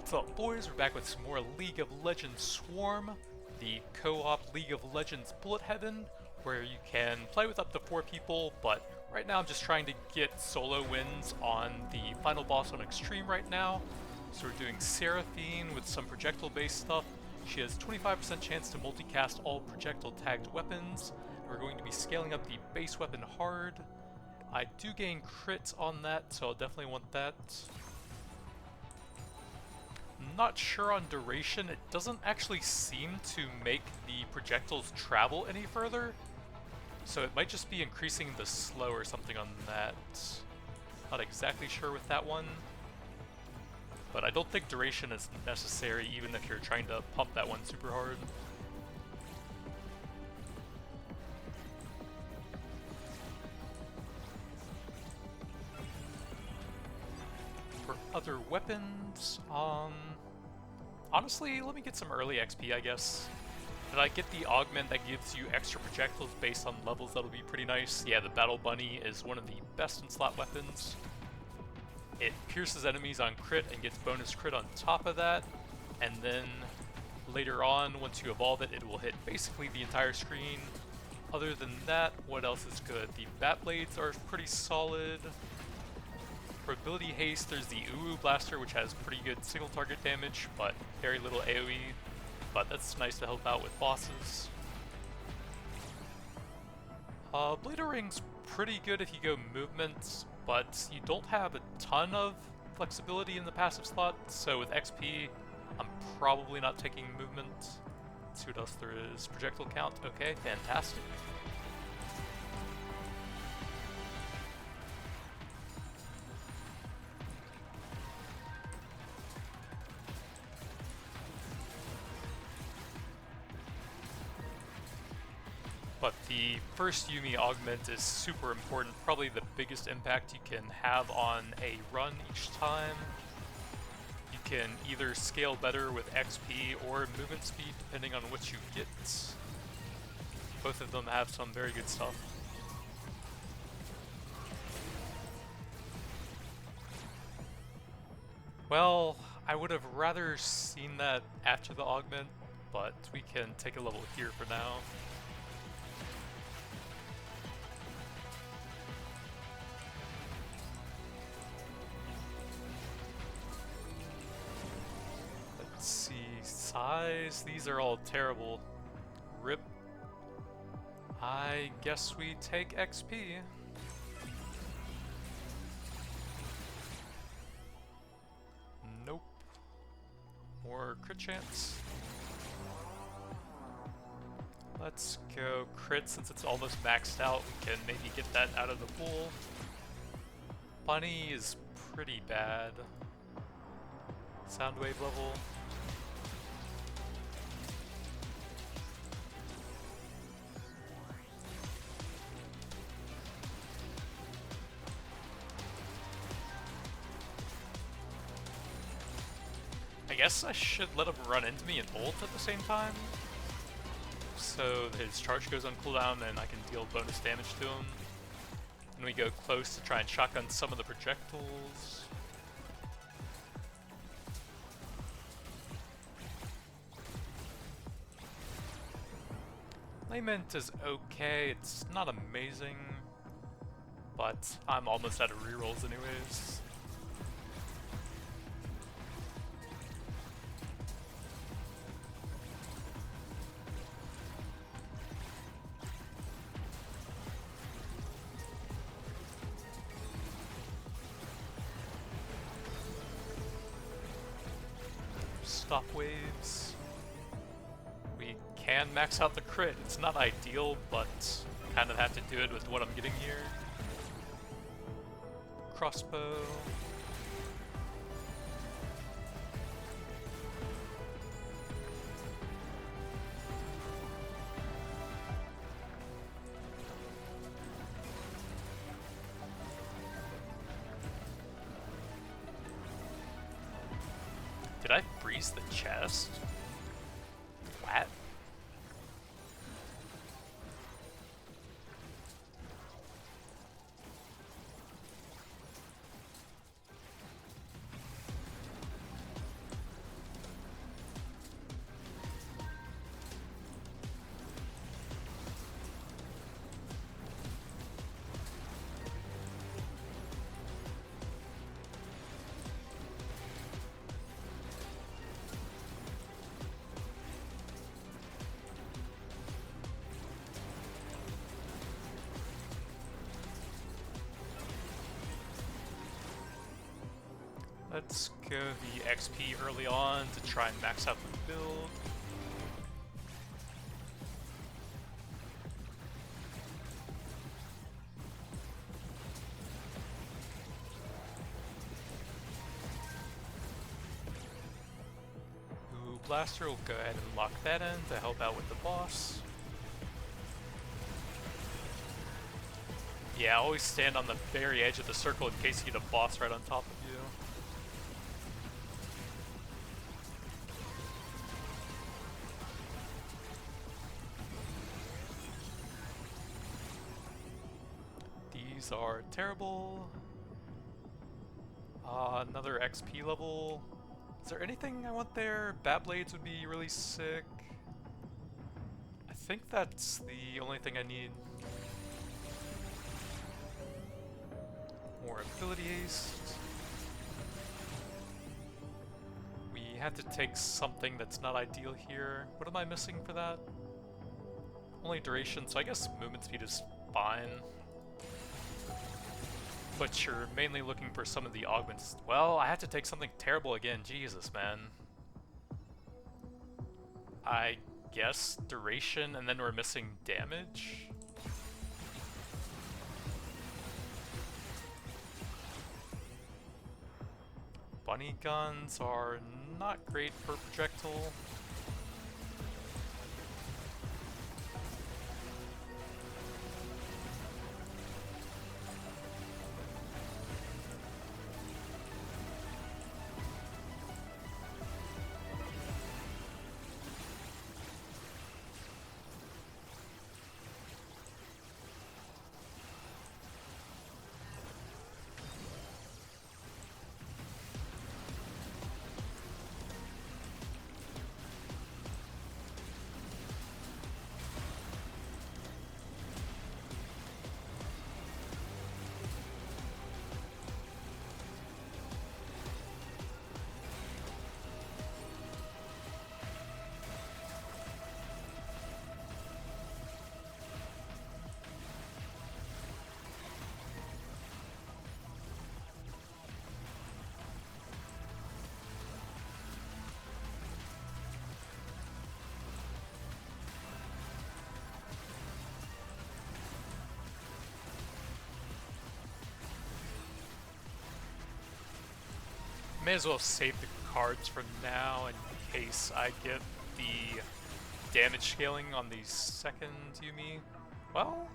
What's up, boys? We're back with some more League of Legends Swarm, the co-op League of Legends Bullet Heaven, where you can play with up to 4 people, but right now I'm just trying to get solo wins on the final boss on Extreme right now. So we're doing Seraphine with some projectile-based stuff. She has 25% chance to multicast all projectile-tagged weapons. We're going to be scaling up the base weapon hard. I do gain crits on that, so I'll definitely want that. Not sure on duration. It doesn't actually seem to make the projectiles travel any further, so it might just be increasing the slow or something on that. Not exactly sure with that one, but I don't think duration is necessary even if you're trying to pump that one super hard. For other weapons, honestly, let me get some early XP, I guess. Did I get the augment that gives you extra projectiles based on levels? That'll be pretty nice. Yeah, the Battle Bunny is one of the best in slot weapons. It pierces enemies on crit and gets bonus crit on top of that. And then later on, once you evolve it, it will hit basically the entire screen. Other than that, what else is good? The Bat Blades are pretty solid. For ability haste, there's the Uwu Blaster, which has pretty good single target damage, but very little AoE. But that's nice to help out with bosses. Bleeder Ring's pretty good if you go movement, but you don't have a ton of flexibility in the passive slot, so with XP, I'm probably not taking movement. Let's see what else there is. Projectile count, okay, fantastic. But the first Yuumi augment is super important, probably the biggest impact you can have on a run each time. You can either scale better with XP or movement speed, depending on what you get. Both of them have some very good stuff. Well, I would have rather seen that after the augment, but we can take a level here for now. Let's see, size, these are all terrible. RIP. I guess we take XP. Nope. More crit chance. Let's go crit since it's almost maxed out. We can maybe get that out of the pool. Bunny is pretty bad. Sound wave level. I guess I should let him run into me and ult at the same time, so his charge goes on cooldown and I can deal bonus damage to him. And we go close to try and shotgun some of the projectiles. Lament is okay, it's not amazing, but I'm almost out of rerolls anyways. Stop waves. We can max out the crit. It's not ideal, but kind of have to do it with what I'm getting here. Crossbow. Did I freeze the chest? What? Let's go the XP early on to try and max out the build. Ooh, Blaster will go ahead and lock that in to help out with the boss. Yeah, always stand on the very edge of the circle in case you get a boss right on top of you. These are terrible. Another XP level. Is there anything I want there? Bat Blades would be really sick. I think that's the only thing I need. More ability haste. We have to take something that's not ideal here. What am I missing for that? Only duration, so I guess movement speed is fine. But you're mainly looking for some of the augments. Well, I have to take something terrible again. Jesus, man. I guess duration, and then we're missing damage? Bunny guns are not great for projectile. May as well save the cards for now in case I get the damage scaling on the second Yumi. Well,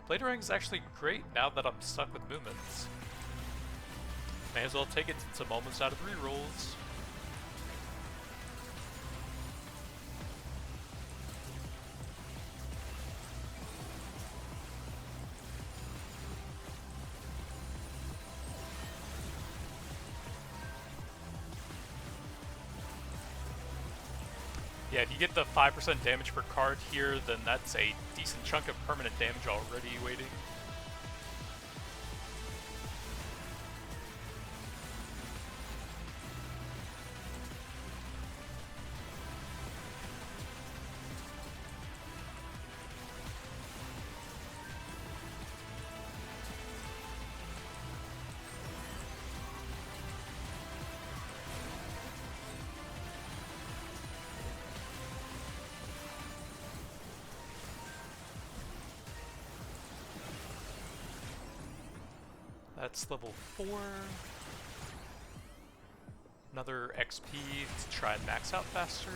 Bladering is actually great now that I'm stuck with movements. May as well take it since I'm almost out of rerolls. Yeah, if you get the 5% damage per card here, then that's a decent chunk of permanent damage already waiting. That's level 4. Another XP to try and max out faster.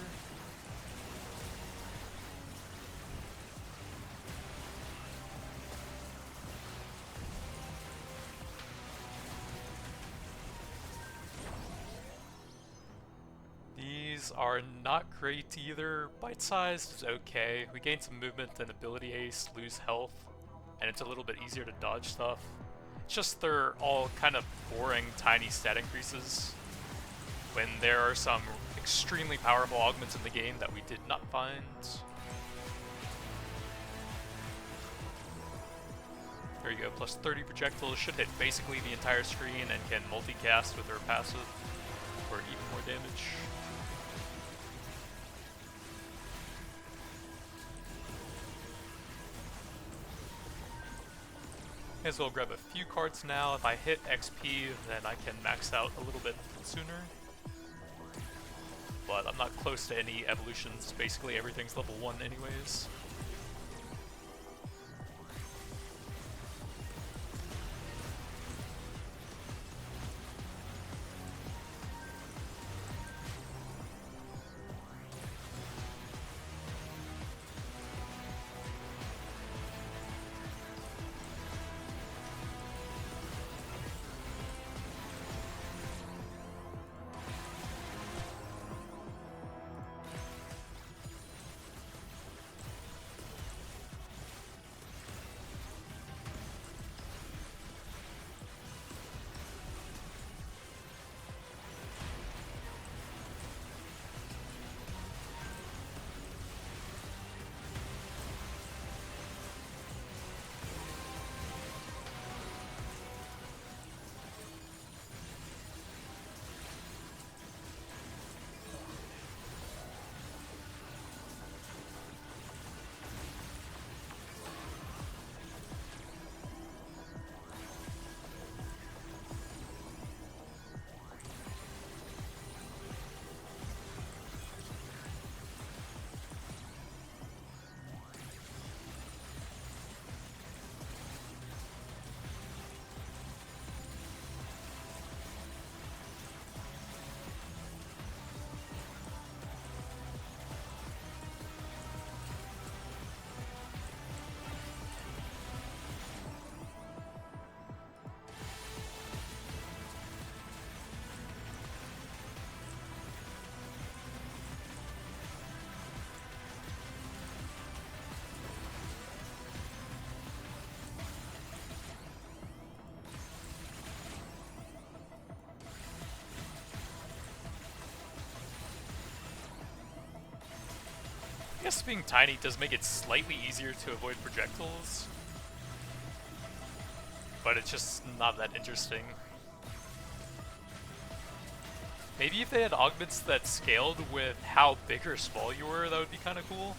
These are not great either. Bite-sized is okay. We gain some movement and ability haste, lose health, and it's a little bit easier to dodge stuff. It's just they're all kind of boring, tiny stat increases when there are some extremely powerful augments in the game that we did not find. There you go, plus 30 projectiles, should hit basically the entire screen and can multicast with her passive for even more damage. May as well grab a few cards now. If I hit XP, then I can max out a little bit sooner. But I'm not close to any evolutions. Basically everything's level 1 anyways. I guess being tiny does make it slightly easier to avoid projectiles, but it's just not that interesting. Maybe if they had augments that scaled with how big or small you were, that would be kind of cool.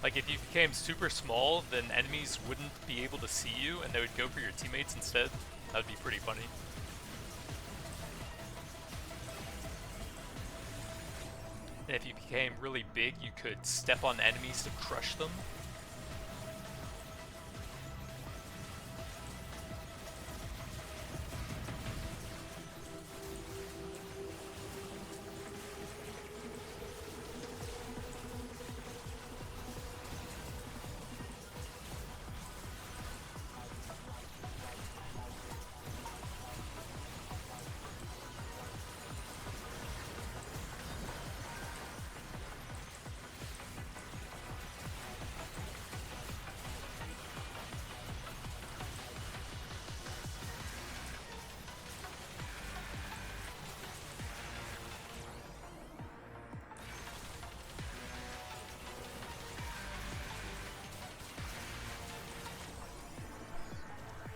Like, if you became super small, then enemies wouldn't be able to see you, and they would go for your teammates instead. That would be pretty funny. And if you became really big, you could step on enemies to crush them.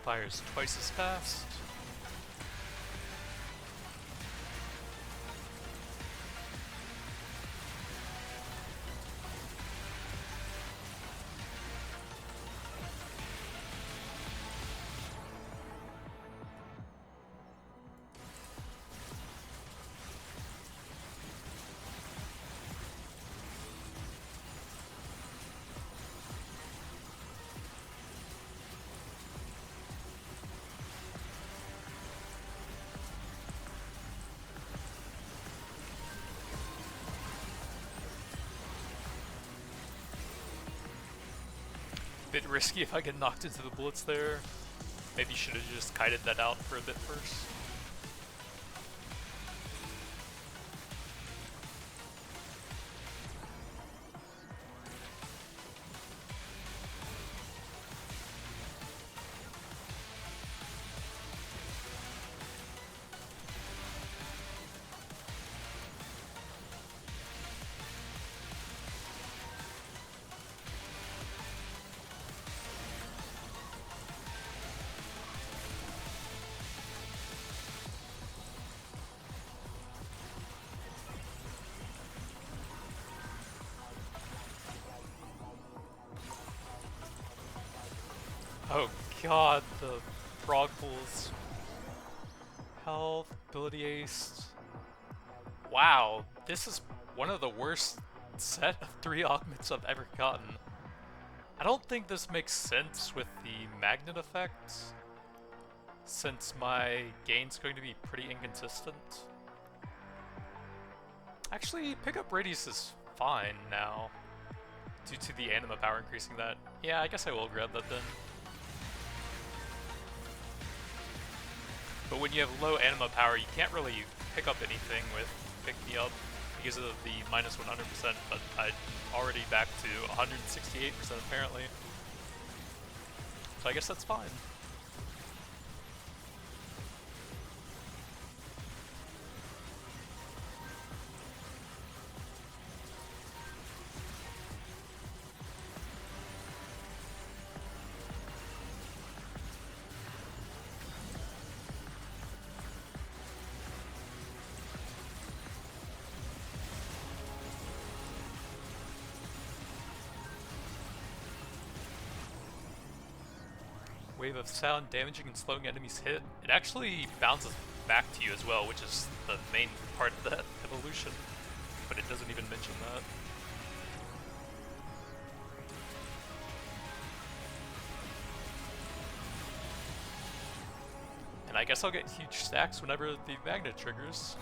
Fires twice as fast. Bit risky if I get knocked into the bullets there. Maybe should have just kited that out for a bit first. Oh god, the frog pools. Health, ability ace. Wow, this is one of the worst set of 3 augments I've ever gotten. I don't think this makes sense with the magnet effect, since my gain's going to be pretty inconsistent. Actually, pickup radius is fine now, due to the anima power increasing that. Yeah, I guess I will grab that then. But when you have low anima power, you can't really pick up anything with Pick Me Up because of the minus 100%, but I'm already back to 168% apparently. So I guess that's fine. Wave of sound damaging and slowing enemies hit. It actually bounces back to you as well, which is the main part of that evolution, but it doesn't even mention that. And I guess I'll get huge stacks whenever the magnet triggers.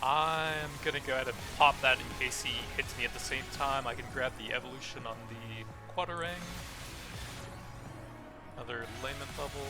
I'm gonna go ahead and pop that in case he hits me at the same time. I can grab the evolution on the Quadrang. Another layman level.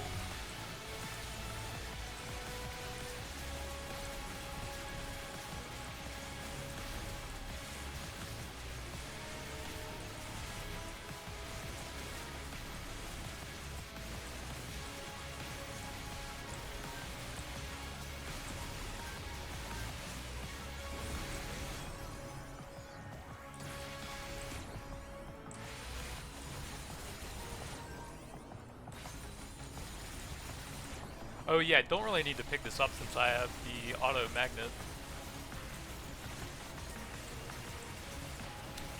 Oh yeah, I don't really need to pick this up since I have the auto magnet.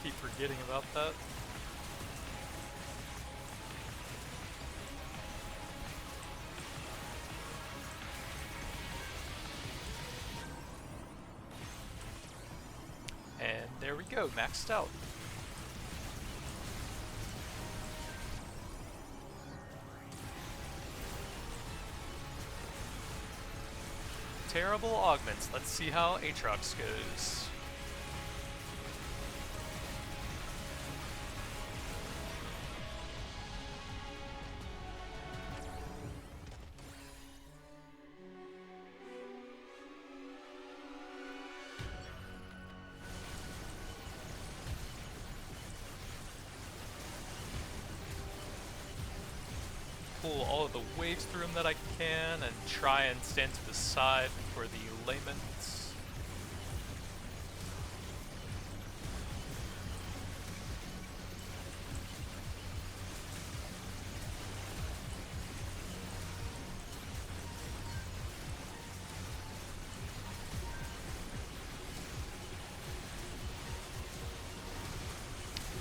Keep forgetting about that. And there we go, maxed out. Terrible augments. Let's see how Aatrox goes. Pull all of the waves through him that I can and try and stand to the side for the laments.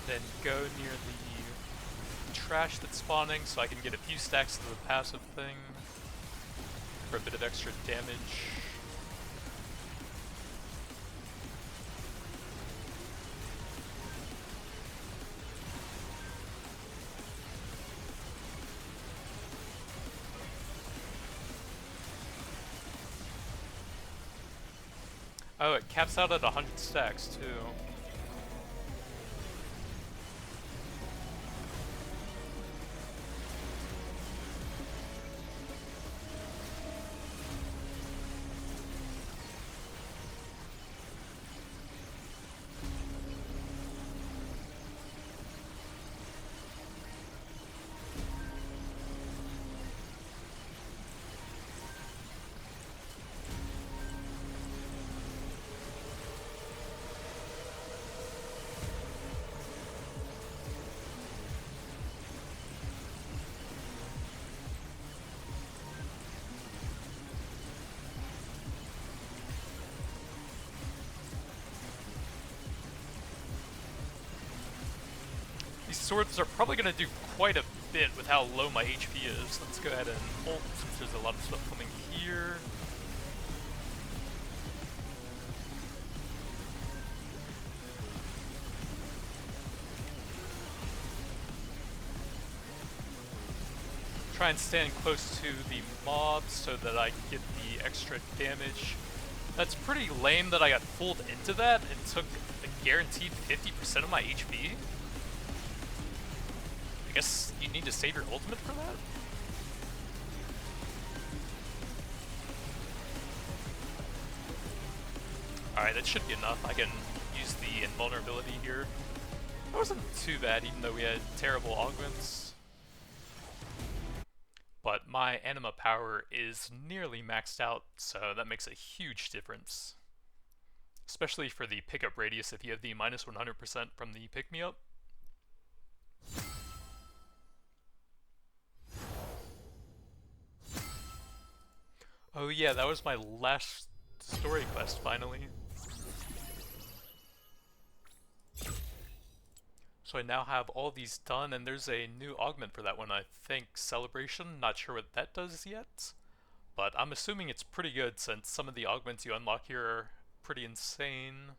Then go near the trash that's spawning so I can get a few stacks to the passive thing for a bit of extra damage. Oh, it caps out at 100 stacks too. These swords are probably going to do quite a bit with how low my HP is. Let's go ahead and ult since there's a lot of stuff coming here. Try and stand close to the mobs so that I get the extra damage. That's pretty lame that I got fooled into that and took a guaranteed 50% of my HP. I guess you need to save your ultimate for that? Alright, that should be enough. I can use the invulnerability here. That wasn't too bad even though we had terrible augments. But my anima power is nearly maxed out, so that makes a huge difference. Especially for the pickup radius if you have the minus 100% from the pick-me-up. Oh yeah, that was my last story quest, finally. So I now have all these done, and there's a new augment for that one, I think. Celebration, not sure what that does yet. But I'm assuming it's pretty good since some of the augments you unlock here are pretty insane.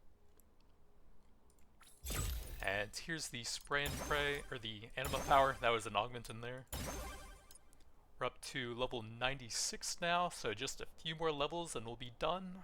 And here's the spray and pray, or the anima power, that was an augment in there. We're up to level 96 now, so just a few more levels and we'll be done.